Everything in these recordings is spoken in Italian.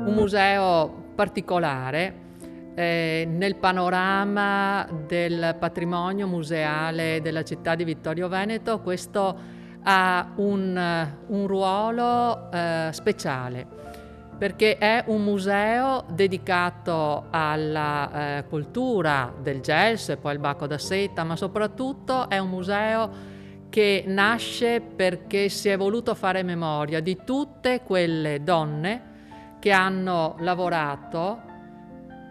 un museo particolare nel panorama del patrimonio museale della città di Vittorio Veneto. Questo ha un ruolo speciale, perché è un museo dedicato alla cultura del jazz e poi il Bacco da Seta, ma soprattutto è un museo che nasce perché si è voluto fare memoria di tutte quelle donne che hanno lavorato,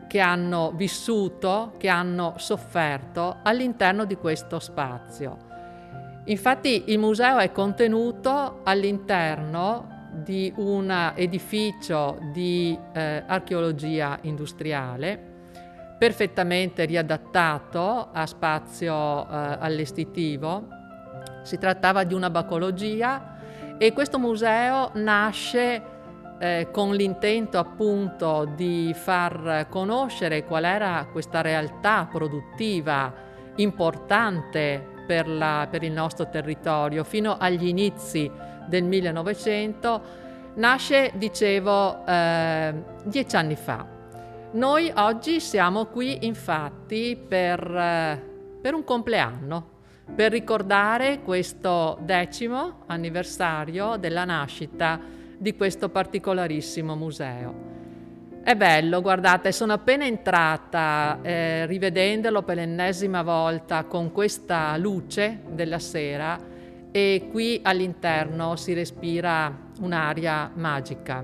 che hanno vissuto, che hanno sofferto all'interno di questo spazio. Infatti il museo è contenuto all'interno di un edificio di archeologia industriale, perfettamente riadattato a spazio allestitivo. Si trattava di una bacologia e questo museo nasce con l'intento appunto di far conoscere qual era questa realtà produttiva importante per il nostro territorio fino agli inizi del 1900. Nasce, dicevo, 10 anni fa. Noi oggi siamo qui infatti per un compleanno, per ricordare questo 10° anniversario della nascita di questo particolarissimo museo. È bello, guardate, sono appena entrata rivedendolo per l'ennesima volta con questa luce della sera, e qui all'interno si respira un'aria magica.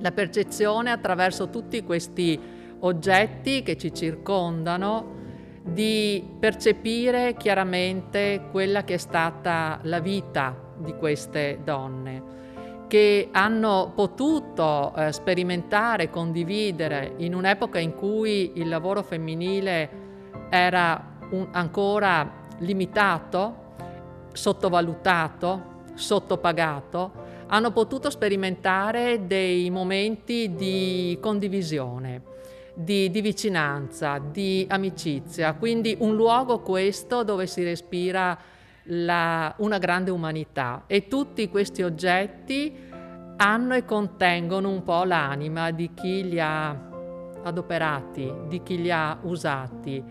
La percezione attraverso tutti questi oggetti che ci circondano di percepire chiaramente quella che è stata la vita di queste donne, che hanno potuto sperimentare, condividere in un'epoca in cui il lavoro femminile era ancora limitato, sottovalutato, sottopagato. Hanno potuto sperimentare dei momenti di condivisione, di vicinanza, di amicizia, quindi un luogo questo dove si respira una grande umanità, e tutti questi oggetti hanno e contengono un po' l'anima di chi li ha adoperati, di chi li ha usati,